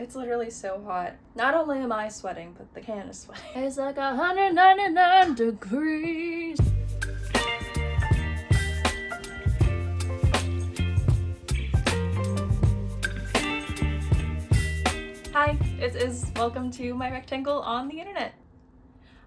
It's literally so hot. Not only am I sweating, but the can is sweating. It's like 199 degrees. Hi, it is. Welcome to my rectangle on the internet.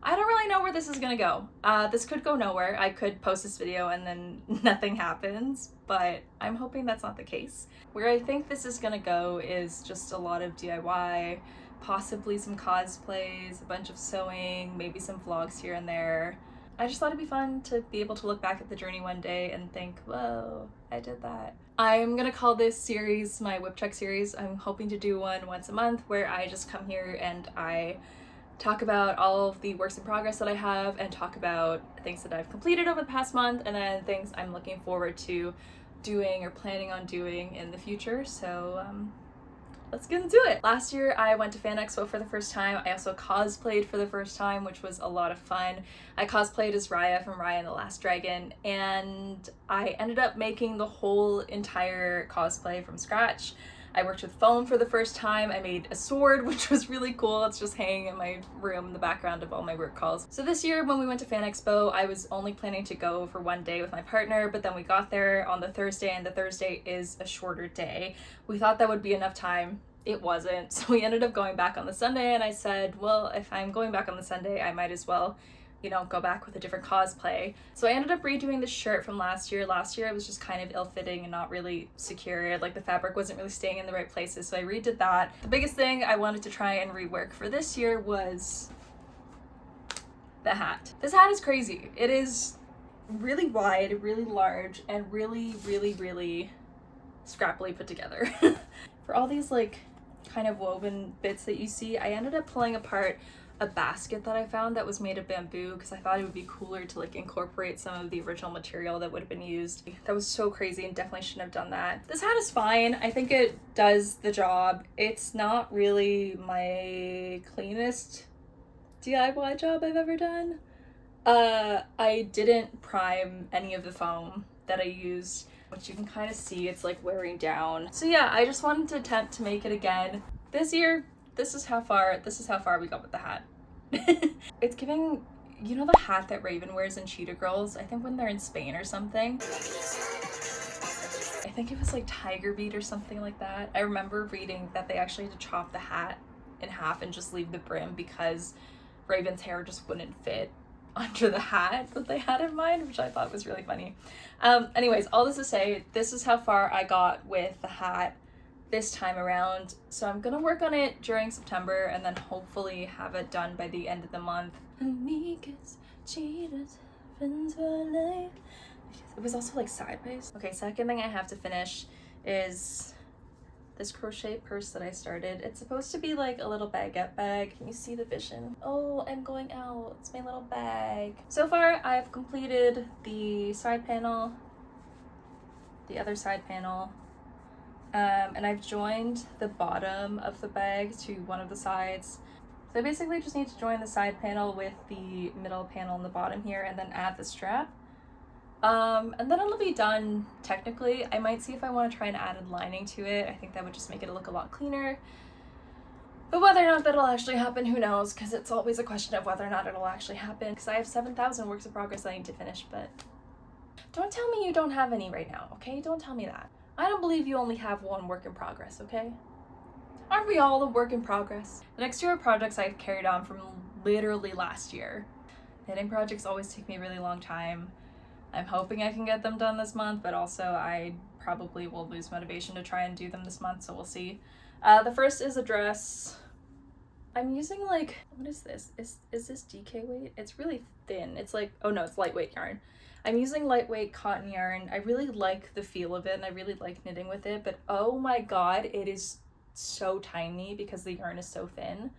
I don't really know where this is gonna go. This could go nowhere. I could post this video and then nothing happens, but I'm hoping that's not the case. Where I think this is gonna go is just a lot of DIY, possibly some cosplays, a bunch of sewing, maybe some vlogs here and there. I just thought it'd be fun to be able to look back at the journey one day and think, whoa, I did that. I'm gonna call this series my whip check series. I'm hoping to do one once a month where I just come here and I talk about all of the works in progress that I have and talk about things that I've completed over the past month and then things I'm looking forward to doing or planning on doing in the future. So let's get into it. Last year I went to Fan Expo for the first time. I also cosplayed for the first time, which was a lot of fun. I cosplayed as Raya from Raya and the Last Dragon, and I ended up making the whole entire cosplay from scratch. I worked with foam for the first time. I made a sword, which was really cool. It's just hanging in my room in the background of all my work calls. So this year when we went to Fan Expo, I was only planning to go for one day with my partner, but then we got there on the Thursday, and the Thursday is a shorter day. We thought that would be enough time. It wasn't. So we ended up going back on the Sunday, and I said, well, if I'm going back on the Sunday, I might as well, you know, go back with a different cosplay. So I ended up redoing the shirt from last year. Last year it was just kind of ill-fitting and not really secure. Like the fabric wasn't really staying in the right places, so I redid that. The biggest thing I wanted to try and rework for this year was the hat. This hat is crazy. It is really wide, really large, and really, really, really scrappily put together. For all these like kind of woven bits that you see, I ended up pulling apart a basket that I found that was made of bamboo because I thought it would be cooler to like incorporate some of the original material that would have been used. That was so crazy and definitely shouldn't have done that. This hat is fine. I think it does the job. It's not really my cleanest DIY job I've ever done. I didn't prime any of the foam that I used, which you can kind of see it's like wearing down. So yeah, I just wanted to attempt to make it again. This year, this is how far we got with the hat. It's giving, you know, the hat that Raven wears in Cheetah Girls, I think when they're in Spain or something. I think it was like tiger beat or something like that. I remember reading that they actually had to chop the hat in half and just leave the brim because Raven's hair just wouldn't fit under the hat that they had in mind, which I thought was really funny. Anyways, all this to say, this is how far I got with the hat this time around. So I'm gonna work on it during September and then hopefully have it done by the end of the month. Amicus, cheetahs, friends for life. It was also like sideways. Okay, second thing I have to finish is this crochet purse that I started. It's supposed to be like a little baguette bag. Can you see the vision? Oh, I'm going out. It's my little bag. So far, I've completed the side panel, the other side panel, and I've joined the bottom of the bag to one of the sides. So I basically just need to join the side panel with the middle panel on the bottom here and then add the strap. And then it'll be done technically. I might see if I want to try and add a lining to it. I think that would just make it look a lot cleaner. But whether or not that'll actually happen, who knows? Because it's always a question of whether or not it'll actually happen. Because I have 7,000 works in progress I need to finish, but don't tell me you don't have any right now, okay? Don't tell me that. I don't believe you only have one work in progress, okay? Aren't we all a work in progress? The next two are projects I've carried on from literally last year. Knitting projects always take me a really long time. I'm hoping I can get them done this month, but also I probably will lose motivation to try and do them this month, so we'll see. The first is a dress. I'm using like, what is this? Is this DK weight? It's really thin. It's like, oh no, it's lightweight yarn. I'm using lightweight cotton yarn. I really like the feel of it and I really like knitting with it, but oh my god, it is so tiny because the yarn is so thin.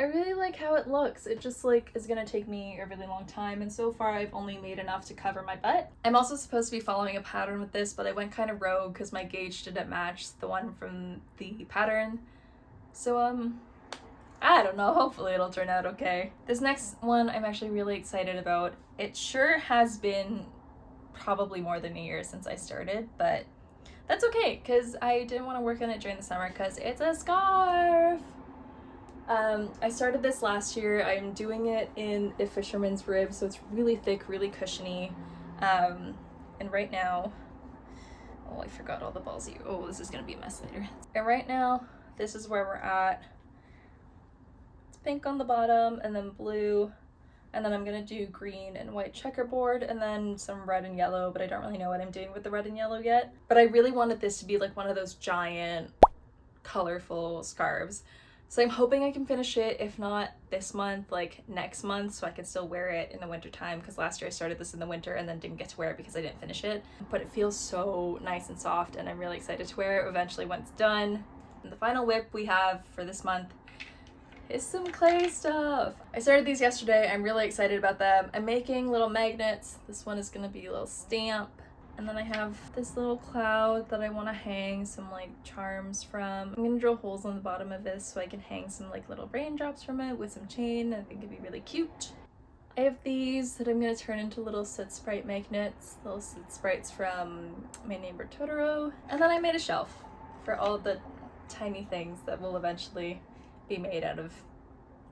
I really like how it looks. It just like is gonna take me a really long time, and so far I've only made enough to cover my butt. I'm also supposed to be following a pattern with this, but I went kind of rogue because my gauge didn't match the one from the pattern. So I don't know, hopefully it'll turn out okay. This next one I'm actually really excited about. It sure has been probably more than a year since I started, but That's okay, because I didn't want to work on it during the summer because it's a scarf. I started this last year. I'm doing it in a fisherman's rib, so it's really thick, really cushiony. And right now, oh, I forgot all the balls. Oh, this is gonna be a mess later. And right now, this is where we're at. It's pink on the bottom and then blue. And then I'm gonna do green and white checkerboard and then some red and yellow, but I don't really know what I'm doing with the red and yellow yet. But I really wanted this to be like one of those giant, colorful scarves. So I'm hoping I can finish it, if not this month, like next month, so I can still wear it in the winter time, because last year I started this in the winter and then didn't get to wear it because I didn't finish it. But it feels so nice and soft, and I'm really excited to wear it eventually when it's done. And the final whip we have for this month is some clay stuff. I started these yesterday. I'm really excited about them. I'm making little magnets. This one is gonna be a little stamp. And then I have this little cloud that I want to hang some like charms from. I'm gonna drill holes on the bottom of this so I can hang some like little raindrops from it with some chain. I think it'd be really cute. I have these that I'm gonna turn into little soot sprite magnets, little soot sprites from My Neighbor Totoro. And then I made a shelf for all of the tiny things that will eventually be made out of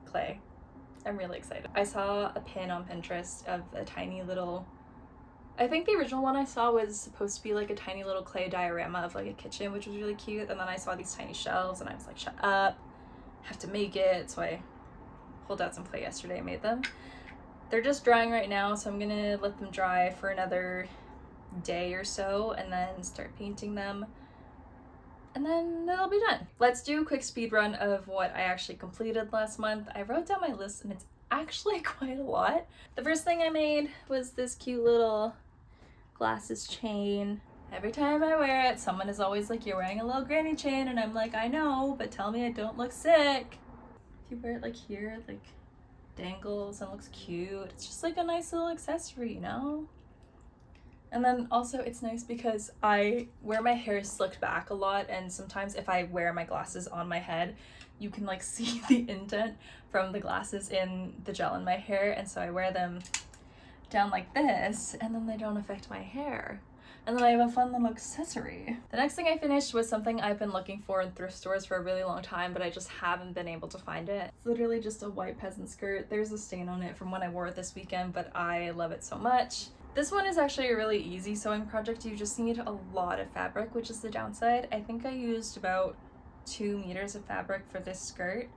clay. I'm really excited. I saw a pin on Pinterest of a tiny little, I think the original one I saw was supposed to be like a tiny little clay diorama of like a kitchen, which was really cute. And then I saw these tiny shelves and I was like, shut up, I have to make it. So I pulled out some clay yesterday and made them. They're just drying right now, so I'm gonna let them dry for another day or so and then start painting them. And then they'll be done. Let's do a quick speed run of what I actually completed last month. I wrote down my list and it's actually quite a lot. The first thing I made was this cute little glasses chain. Every time I wear it, someone is always like, you're wearing a little granny chain, and I'm like, I know, but tell me I don't look sick. If you wear it like here, it like dangles and looks cute. It's just like a nice little accessory, you know? And then also it's nice because I wear my hair slicked back a lot, and sometimes if I wear my glasses on my head, you can like see the indent from the glasses in the gel in my hair, and so I wear them down like this, and then they don't affect my hair. And then I have a fun little accessory. The next thing I finished was something I've been looking for in thrift stores for a really long time, but I just haven't been able to find it. It's literally just a white peasant skirt. There's a stain on it from when I wore it this weekend, but I love it so much. This one is actually a really easy sewing project. You just need a lot of fabric, which is the downside. I think I used about 2 meters of fabric for this skirt.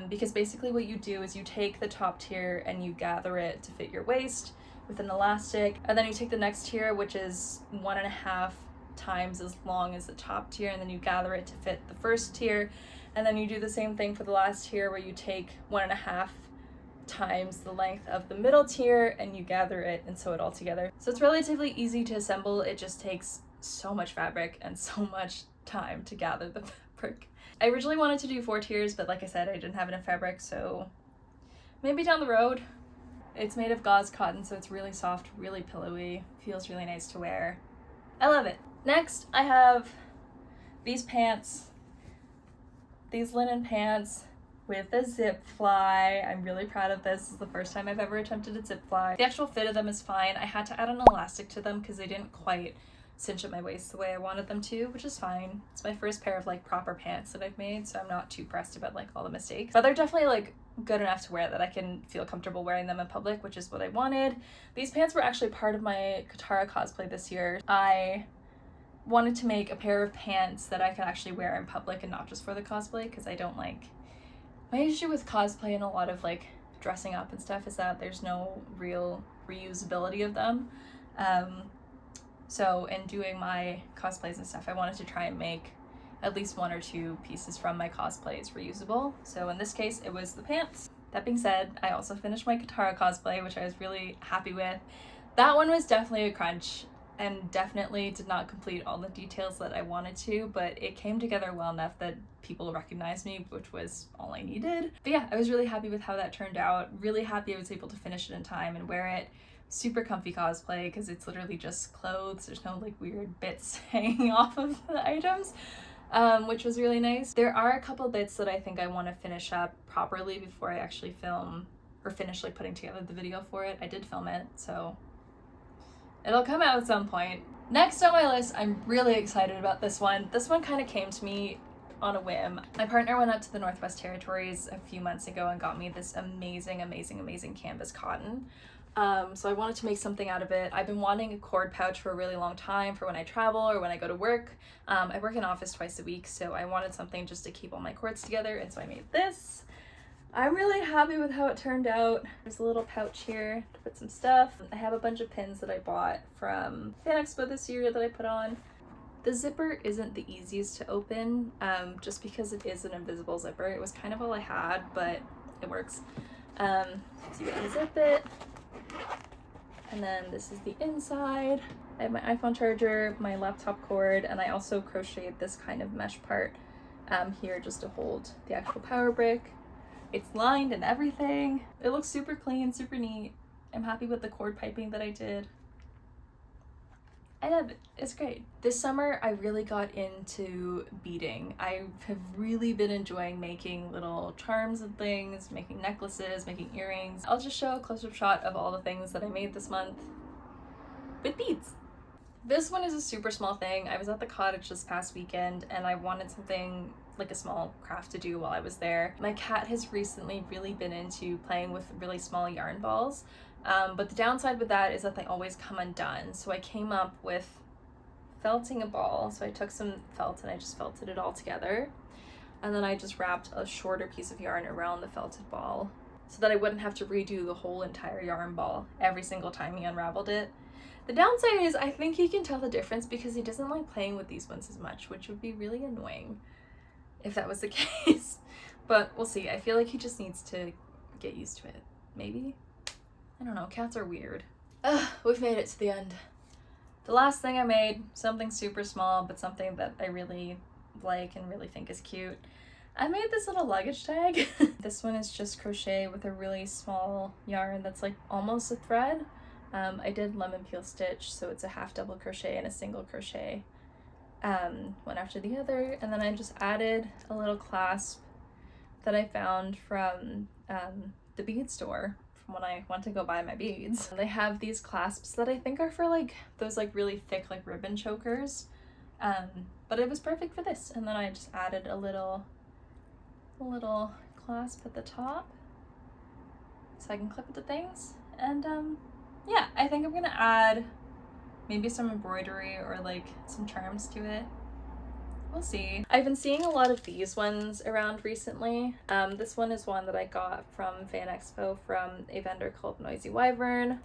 Because basically what you do is you take the top tier and you gather it to fit your waist with an elastic, and then you take the next tier, which is 1.5 times as long as the top tier, and then you gather it to fit the first tier, and then you do the same thing for the last tier where you take 1.5 times the length of the middle tier and you gather it and sew it all together. So it's relatively easy to assemble. It just takes so much fabric and so much time to gather the fabric. I originally wanted to do 4 tiers, but like I said, I didn't have enough fabric, so maybe down the road. It's made of gauze cotton, so it's really soft, really pillowy, feels really nice to wear. I love it. Next, I have these pants, these linen pants with a zip fly. I'm really proud of this. This is the first time I've ever attempted a zip fly. The actual fit of them is fine. I had to add an elastic to them because they didn't quite cinch at my waist the way I wanted them to, which is fine. It's my first pair of like proper pants that I've made, so I'm not too pressed about like all the mistakes. But they're definitely like good enough to wear that I can feel comfortable wearing them in public, which is what I wanted. These pants were actually part of my Katara cosplay this year. I wanted to make a pair of pants that I could actually wear in public and not just for the cosplay, because I don't like, my issue with cosplay and a lot of like dressing up and stuff is that there's no real reusability of them. So in doing my cosplays and stuff, I wanted to try and make at least 1 or 2 pieces from my cosplays reusable. So in this case, it was the pants. That being said, I also finished my Katara cosplay, which I was really happy with. That one was definitely a crunch and definitely did not complete all the details that I wanted to, but it came together well enough that people recognized me, which was all I needed. But yeah, I was really happy with how that turned out. Really happy I was able to finish it in time and wear it. Super comfy cosplay because it's literally just clothes. There's no like weird bits hanging off of the items, which was really nice. There are a couple bits that I think I want to finish up properly before I actually film or finish like putting together the video for it. I did film it, so It'll come out at some point. Next on my list, I'm really excited about this one. This one kind of came to me on a whim. My partner went up to the Northwest Territories a few months ago and got me this amazing canvas cotton. So I wanted to make something out of it. I've been wanting a cord pouch for a really long time for when I travel or when I go to work. I work in office twice a week, so I wanted something just to keep all my cords together, and so I made this. I'm really happy with how it turned out. There's a little pouch here to put some stuff. I have a bunch of pins that I bought from Fan Expo this year that I put on. The zipper isn't the easiest to open, just because it is an invisible zipper. It was kind of all I had, but it works. So you unzip it, and then this is the inside. I have my iPhone charger, my laptop cord, and I also crocheted this kind of mesh part here just to hold the actual power brick. It's lined and everything. It looks super clean, super neat. I'm happy with the cord piping that I did. I love it. It's great. This summer, I really got into beading. I have really been enjoying making little charms and things, making necklaces, making earrings. I'll just show a close-up shot of all the things that I made this month with beads. This one is a super small thing. I was at the cottage this past weekend and I wanted something like a small craft to do while I was there. My cat has recently really been into playing with really small yarn balls, but the downside with that is that they always come undone. So I came up with felting a ball. So I took some felt and I just felted it all together. And then I just wrapped a shorter piece of yarn around the felted ball so that I wouldn't have to redo the whole entire yarn ball every single time he unraveled it. The downside is I think he can tell the difference because he doesn't like playing with these ones as much, which would be really annoying if that was the case. But we'll see. I feel like he just needs to get used to it. Maybe? I don't know. Cats are weird. We've made it to the end. The last thing I made, something super small, but something that I really like and really think is cute. I made this little luggage tag. This one is just crochet with a really small yarn that's like almost a thread. I did lemon peel stitch, so it's a half double crochet and a single crochet, one after the other, and then I just added a little clasp that I found from the bead store from when I went to go buy my beads. They have these clasps that I think are for like those like really thick like ribbon chokers, but it was perfect for this. And then I just added a little clasp at the top so I can clip it to things. And yeah, I think I'm gonna add maybe some embroidery or like some charms to it. We'll see. I've been seeing a lot of these ones around recently. This one is one that I got from Fan Expo from a vendor called Noisy Wyvern.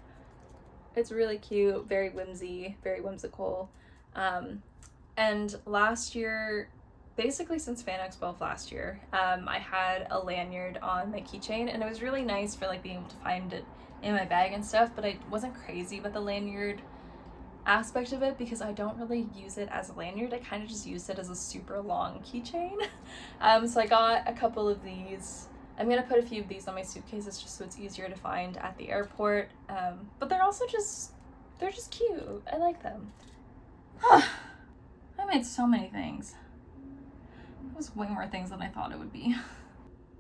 It's really cute, very whimsy, very whimsical. And last year, basically since Fan Expo of last year, I had a lanyard on my keychain, and it was really nice for like being able to find it in my bag and stuff, but I wasn't crazy about the lanyard aspect of it because I don't really use it as a lanyard. I kind of just use it as a super long keychain. So I got a couple of these. I'm gonna put a few of these on my suitcases just so it's easier to find at the airport. But they're also they're just cute. I like them. I made so many things. It was way more things than I thought it would be.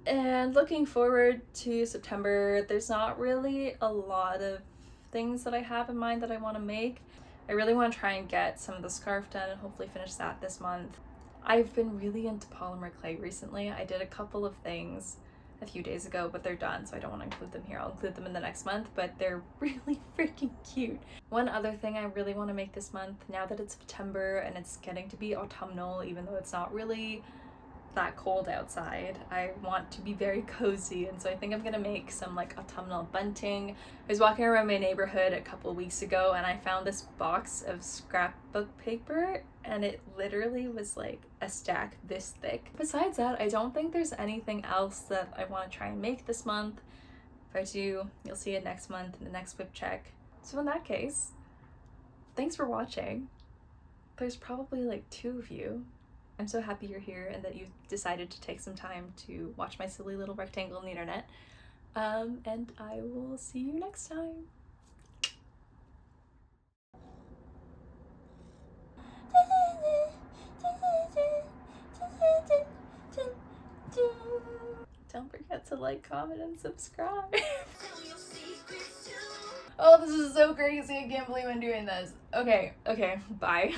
And looking forward to September, there's not really a lot of things that I have in mind that I want to make. I really want to try and get some of the scarf done and hopefully finish that this month. I've been really into polymer clay recently. I did a couple of things a few days ago, but they're done, so I don't want to include them here. I'll include them in the next month, but they're really freaking cute. One other thing I really want to make this month, now that it's September and it's getting to be autumnal, even though it's not really that cold outside, I want to be very cozy, and so I think I'm gonna make some like autumnal bunting. I was walking around my neighborhood a couple of weeks ago and I found this box of scrapbook paper, and it literally was like a stack this thick. Besides that, I don't think there's anything else that I want to try and make this month. If I do, you'll see it next month in the next whip check. So in that case, thanks for watching. There's probably like 2 of you. I'm so happy you're here and that you decided to take some time to watch my silly little rectangle on the internet. And I will see you next time. Don't forget to like, comment, and subscribe. Oh, this is so crazy. I can't believe I'm doing this. Okay, bye.